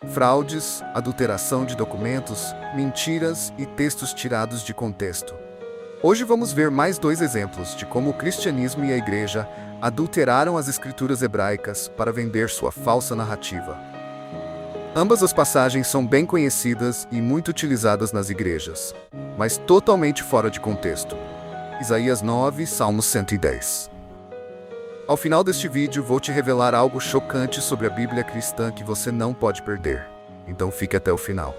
fraudes, adulteração de documentos, mentiras e textos tirados de contexto. Hoje vamos ver mais 2 exemplos de como o cristianismo e a igreja adulteraram as escrituras hebraicas para vender sua falsa narrativa. Ambas as passagens são bem conhecidas e muito utilizadas nas igrejas, mas totalmente fora de contexto. Isaías 9, Salmos 110. Ao final deste vídeo vou te revelar algo chocante sobre a Bíblia cristã que você não pode perder. Então fique até o final.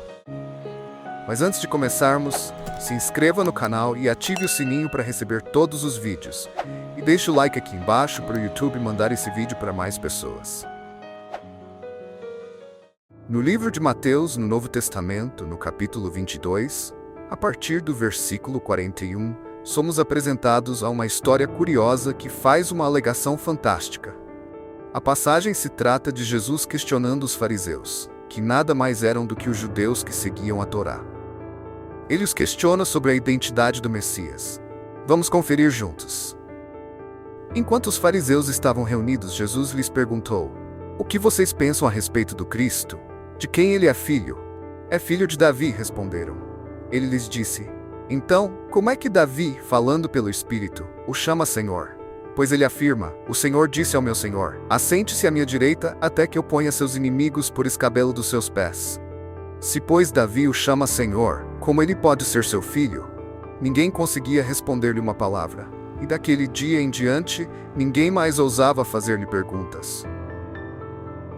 Mas antes de começarmos, se inscreva no canal e ative o sininho para receber todos os vídeos. E deixe o like aqui embaixo para o YouTube mandar esse vídeo para mais pessoas. No livro de Mateus, no Novo Testamento, no capítulo 22, a partir do versículo 41, somos apresentados a uma história curiosa que faz uma alegação fantástica. A passagem se trata de Jesus questionando os fariseus, que nada mais eram do que os judeus que seguiam a Torá. Ele os questiona sobre a identidade do Messias. Vamos conferir juntos. Enquanto os fariseus estavam reunidos, Jesus lhes perguntou: "O que vocês pensam a respeito do Cristo? De quem ele é filho?" "É filho de Davi", responderam. Ele lhes disse: "Então, como é que Davi, falando pelo Espírito, o chama Senhor? Pois ele afirma: o Senhor disse ao meu Senhor: assente-se à minha direita, até que eu ponha seus inimigos por escabelo dos seus pés. Se, pois, Davi o chama Senhor, como ele pode ser seu filho?" Ninguém conseguia responder-lhe uma palavra, e daquele dia em diante, ninguém mais ousava fazer-lhe perguntas.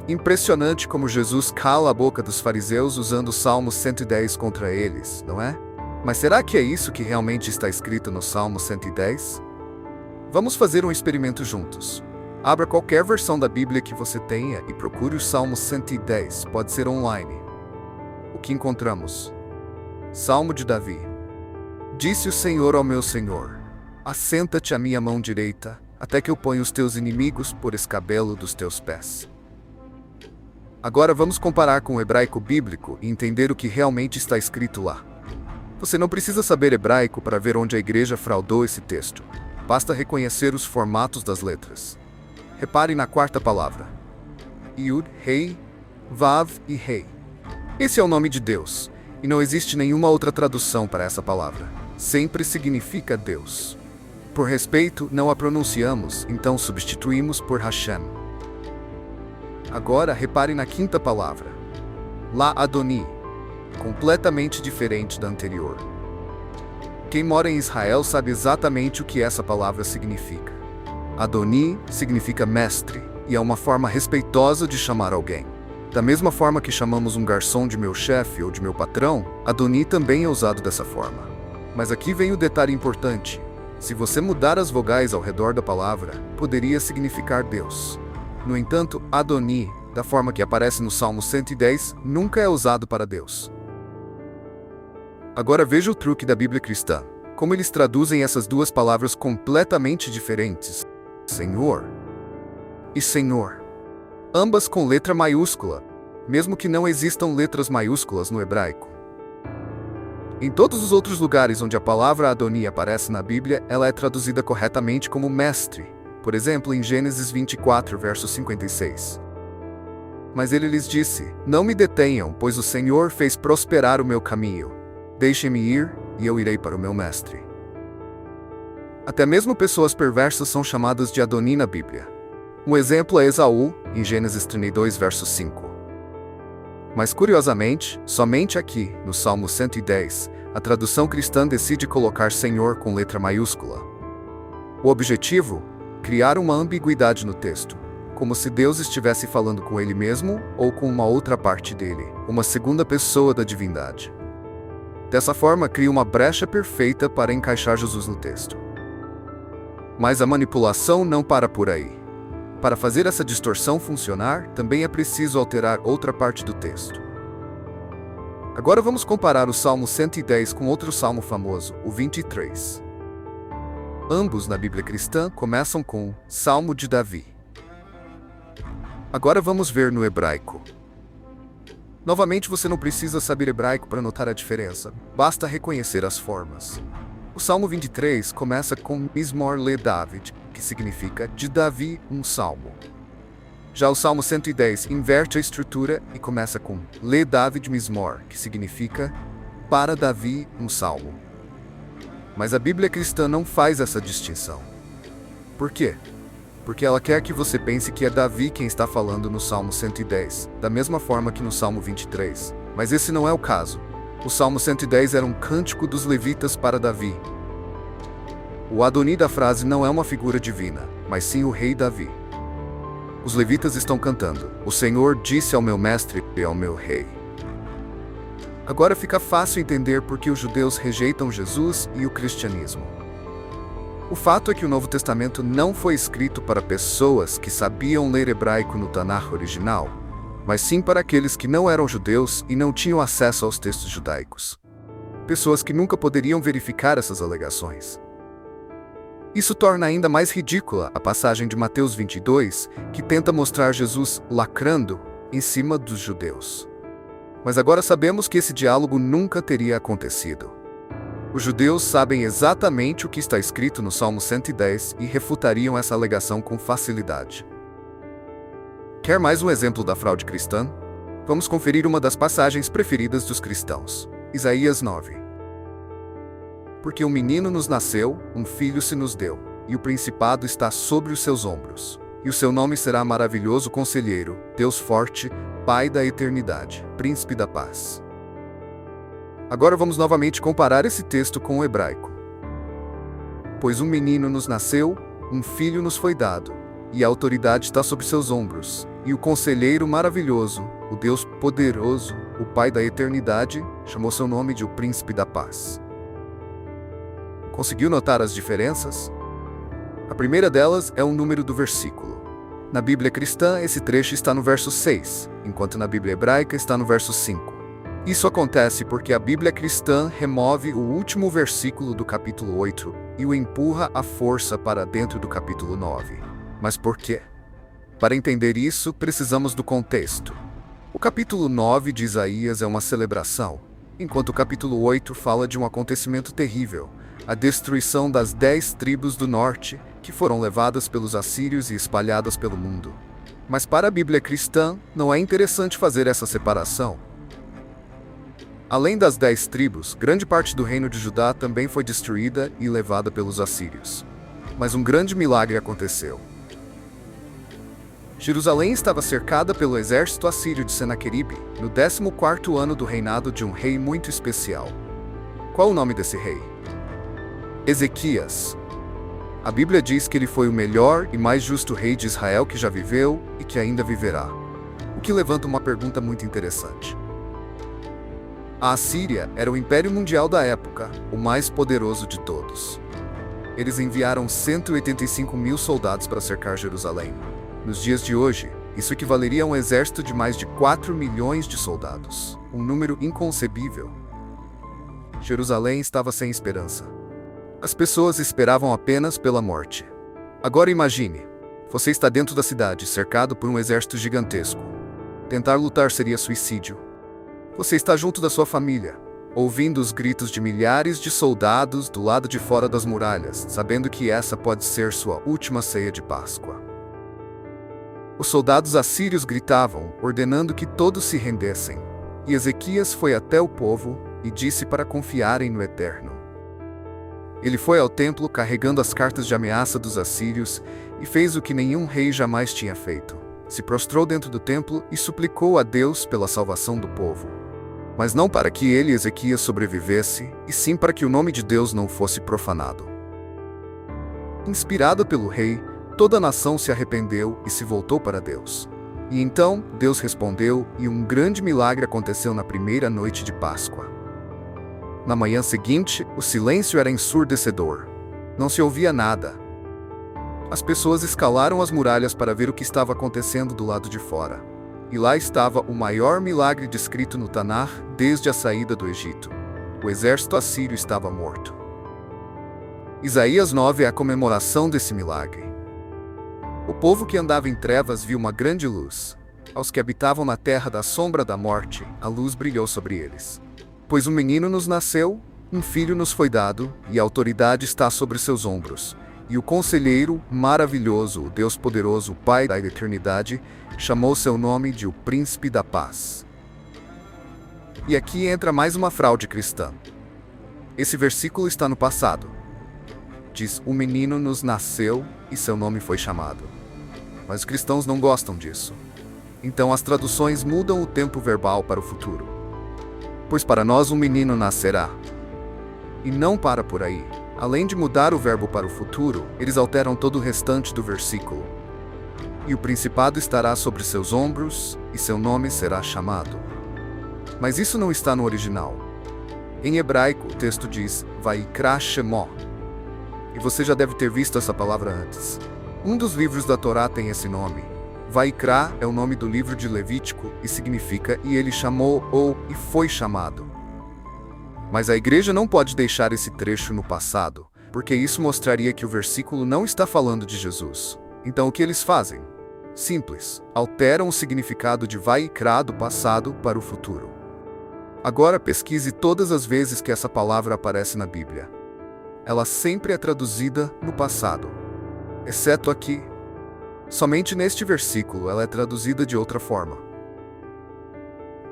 Impressionante como Jesus cala a boca dos fariseus usando o Salmo 110 contra eles, não é? Mas será que é isso que realmente está escrito no Salmo 110? Vamos fazer um experimento juntos. Abra qualquer versão da Bíblia que você tenha e procure o Salmo 110, pode ser online. O que encontramos? Salmo de Davi. Disse o Senhor ao meu Senhor: assenta-te à minha mão direita, até que eu ponha os teus inimigos por escabelo dos teus pés. Agora vamos comparar com o hebraico bíblico e entender o que realmente está escrito lá. Você não precisa saber hebraico para ver onde a igreja fraudou esse texto. Basta reconhecer os formatos das letras. Repare na 4ª palavra. Yud, Rei, Vav e Rei. Esse é o nome de Deus, e não existe nenhuma outra tradução para essa palavra. Sempre significa Deus. Por respeito, não a pronunciamos, então substituímos por Hashem. Agora repare na 5ª palavra. La Adoni. Completamente diferente da anterior. Quem mora em Israel sabe exatamente o que essa palavra significa. Adoni significa mestre, e é uma forma respeitosa de chamar alguém. Da mesma forma que chamamos um garçom de meu chefe ou de meu patrão, Adoni também é usado dessa forma. Mas aqui vem o detalhe importante. Se você mudar as vogais ao redor da palavra, poderia significar Deus. No entanto, Adoni, da forma que aparece no Salmo 110, nunca é usado para Deus. Agora veja o truque da Bíblia cristã. Como eles traduzem essas 2 palavras completamente diferentes. Senhor e Senhor. Ambas com letra maiúscula, mesmo que não existam letras maiúsculas no hebraico. Em todos os outros lugares onde a palavra Adoni aparece na Bíblia, ela é traduzida corretamente como mestre. Por exemplo, em Gênesis 24, verso 56. Mas ele lhes disse: não me detenham, pois o Senhor fez prosperar o meu caminho. Deixem-me ir, e eu irei para o meu mestre. Até mesmo pessoas perversas são chamadas de Adoni na Bíblia. Um exemplo é Esaú, em Gênesis 32, verso 5. Mas curiosamente, somente aqui, no Salmo 110, a tradução cristã decide colocar Senhor com letra maiúscula. O objetivo? Criar uma ambiguidade no texto, como se Deus estivesse falando com ele mesmo ou com uma outra parte dele, uma segunda pessoa da divindade. Dessa forma, cria uma brecha perfeita para encaixar Jesus no texto. Mas a manipulação não para por aí. Para fazer essa distorção funcionar, também é preciso alterar outra parte do texto. Agora vamos comparar o Salmo 110 com outro salmo famoso, o 23. Ambos na Bíblia cristã começam com Salmo de Davi. Agora vamos ver no hebraico. Novamente, você não precisa saber hebraico para notar a diferença, basta reconhecer as formas. O Salmo 23 começa com Mizmor le David, que significa de Davi, um salmo. Já o Salmo 110 inverte a estrutura e começa com Le David Mismor, que significa para Davi um salmo. Mas a Bíblia cristã não faz essa distinção. Por quê? Porque ela quer que você pense que é Davi quem está falando no Salmo 110, da mesma forma que no Salmo 23. Mas esse não é o caso. O Salmo 110 era um cântico dos levitas para Davi. O Adoni da frase não é uma figura divina, mas sim o rei Davi. Os levitas estão cantando: O Senhor disse ao meu mestre e ao meu rei. Agora fica fácil entender por que os judeus rejeitam Jesus e o cristianismo. O fato é que o Novo Testamento não foi escrito para pessoas que sabiam ler hebraico no Tanakh original, mas sim para aqueles que não eram judeus e não tinham acesso aos textos judaicos. Pessoas que nunca poderiam verificar essas alegações. Isso torna ainda mais ridícula a passagem de Mateus 22, que tenta mostrar Jesus lacrando em cima dos judeus. Mas agora sabemos que esse diálogo nunca teria acontecido. Os judeus sabem exatamente o que está escrito no Salmo 110 e refutariam essa alegação com facilidade. Quer mais um exemplo da fraude cristã? Vamos conferir uma das passagens preferidas dos cristãos. Isaías 9. Porque um menino nos nasceu, um filho se nos deu, e o principado está sobre os seus ombros. E o seu nome será Maravilhoso Conselheiro, Deus Forte, Pai da Eternidade, Príncipe da Paz. Agora vamos novamente comparar esse texto com o hebraico. Pois um menino nos nasceu, um filho nos foi dado, e a autoridade está sobre seus ombros, e o Conselheiro Maravilhoso, o Deus Poderoso, o Pai da Eternidade, chamou seu nome de o Príncipe da Paz. Conseguiu notar as diferenças? A primeira delas é o número do versículo. Na Bíblia cristã, esse trecho está no verso 6, enquanto na Bíblia hebraica está no verso 5. Isso acontece porque a Bíblia cristã remove o último versículo do capítulo 8 e o empurra à força para dentro do capítulo 9. Mas por quê? Para entender isso, precisamos do contexto. O capítulo 9 de Isaías é uma celebração, enquanto o capítulo 8 fala de um acontecimento terrível, a destruição das 10 tribos do norte, que foram levadas pelos assírios e espalhadas pelo mundo. Mas para a Bíblia cristã, não é interessante fazer essa separação. Além das 10 tribos, grande parte do reino de Judá também foi destruída e levada pelos assírios. Mas um grande milagre aconteceu. Jerusalém estava cercada pelo exército assírio de Senaqueribe, no 14º ano do reinado de um rei muito especial. Qual o nome desse rei? Ezequias. A Bíblia diz que ele foi o melhor e mais justo rei de Israel que já viveu e que ainda viverá. O que levanta uma pergunta muito interessante. A Assíria era o império mundial da época, o mais poderoso de todos. Eles enviaram 185 mil soldados para cercar Jerusalém. Nos dias de hoje, isso equivaleria a um exército de mais de 4 milhões de soldados, um número inconcebível. Jerusalém estava sem esperança. As pessoas esperavam apenas pela morte. Agora imagine, você está dentro da cidade, cercado por um exército gigantesco. Tentar lutar seria suicídio. Você está junto da sua família, ouvindo os gritos de milhares de soldados do lado de fora das muralhas, sabendo que essa pode ser sua última ceia de Páscoa. Os soldados assírios gritavam, ordenando que todos se rendessem, e Ezequias foi até o povo e disse para confiarem no Eterno. Ele foi ao templo carregando as cartas de ameaça dos assírios e fez o que nenhum rei jamais tinha feito. Se prostrou dentro do templo e suplicou a Deus pela salvação do povo. Mas não para que ele, Ezequias, sobrevivesse, e sim para que o nome de Deus não fosse profanado. Inspirado pelo rei, toda a nação se arrependeu e se voltou para Deus. E então, Deus respondeu, e um grande milagre aconteceu na primeira noite de Páscoa. Na manhã seguinte, o silêncio era ensurdecedor. Não se ouvia nada. As pessoas escalaram as muralhas para ver o que estava acontecendo do lado de fora. E lá estava o maior milagre descrito no Tanakh desde a saída do Egito. O exército assírio estava morto. Isaías 9 é a comemoração desse milagre. O povo que andava em trevas viu uma grande luz. Aos que habitavam na terra da sombra da morte, a luz brilhou sobre eles. Pois um menino nos nasceu, um filho nos foi dado, e a autoridade está sobre seus ombros. E o conselheiro maravilhoso, o Deus poderoso, o Pai da eternidade, chamou seu nome de o Príncipe da Paz. E aqui entra mais uma fraude cristã. Esse versículo está no passado. Diz, um menino nos nasceu e seu nome foi chamado. Mas os cristãos não gostam disso. Então as traduções mudam o tempo verbal para o futuro. Pois para nós um menino nascerá. E não para por aí. Além de mudar o verbo para o futuro, eles alteram todo o restante do versículo. E o principado estará sobre seus ombros, e seu nome será chamado. Mas isso não está no original. Em hebraico, o texto diz, Vaikra Shemo. E você já deve ter visto essa palavra antes. Um dos livros da Torá tem esse nome. Vaikra é o nome do livro de Levítico, e significa, e ele chamou, ou, e foi chamado. Mas a igreja não pode deixar esse trecho no passado, porque isso mostraria que o versículo não está falando de Jesus. Então o que eles fazem? Simples, alteram o significado de Vaikra do passado para o futuro. Agora pesquise todas as vezes que essa palavra aparece na Bíblia. Ela sempre é traduzida no passado, exceto aqui. Somente neste versículo ela é traduzida de outra forma.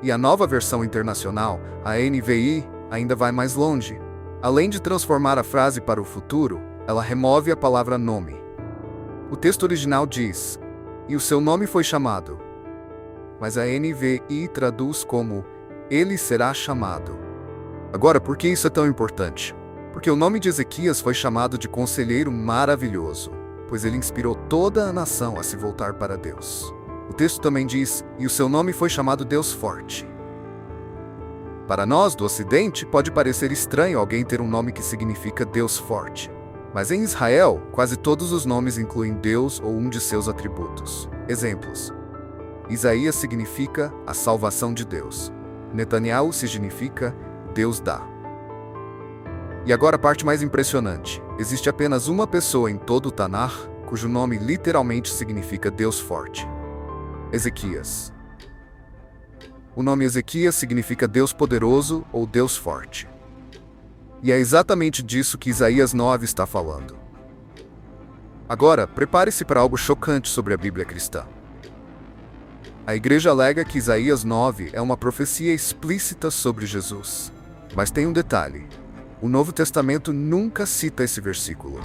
E a nova versão internacional, a NVI, ainda vai mais longe. Além de transformar a frase para o futuro, ela remove a palavra nome. O texto original diz, e o seu nome foi chamado. Mas a NVI traduz como, ele será chamado. Agora, por que isso é tão importante? Porque o nome de Ezequias foi chamado de Conselheiro Maravilhoso, pois ele inspirou toda a nação a se voltar para Deus. O texto também diz, e o seu nome foi chamado Deus Forte. Para nós do Ocidente, pode parecer estranho alguém ter um nome que significa Deus Forte. Mas em Israel, quase todos os nomes incluem Deus ou um de seus atributos. Exemplos. Isaías significa a salvação de Deus. Netanyahu significa Deus dá. E agora a parte mais impressionante. Existe apenas uma pessoa em todo o Tanakh, cujo nome literalmente significa Deus Forte. Ezequias. O nome Ezequias significa Deus Poderoso ou Deus Forte. E é exatamente disso que Isaías 9 está falando. Agora, prepare-se para algo chocante sobre a Bíblia cristã. A igreja alega que Isaías 9 é uma profecia explícita sobre Jesus. Mas tem um detalhe. O Novo Testamento nunca cita esse versículo.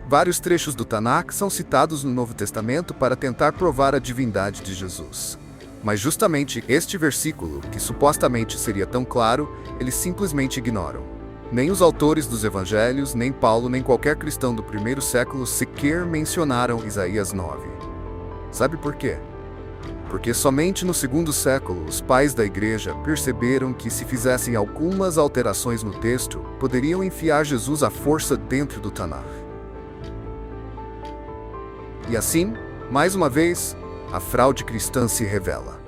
Vários trechos do Tanakh são citados no Novo Testamento para tentar provar a divindade de Jesus. Mas justamente este versículo, que supostamente seria tão claro, eles simplesmente ignoram. Nem os autores dos evangelhos, nem Paulo, nem qualquer cristão do primeiro século sequer mencionaram Isaías 9. Sabe por quê? Porque somente no segundo século os pais da igreja perceberam que se fizessem algumas alterações no texto, poderiam enfiar Jesus à força dentro do Tanakh. E assim, mais uma vez, a fraude cristã se revela.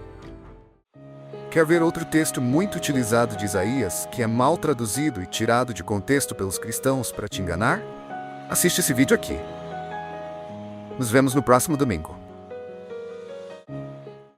Quer ver outro texto muito utilizado de Isaías, que é mal traduzido e tirado de contexto pelos cristãos para te enganar? Assiste esse vídeo aqui. Nos vemos no próximo domingo.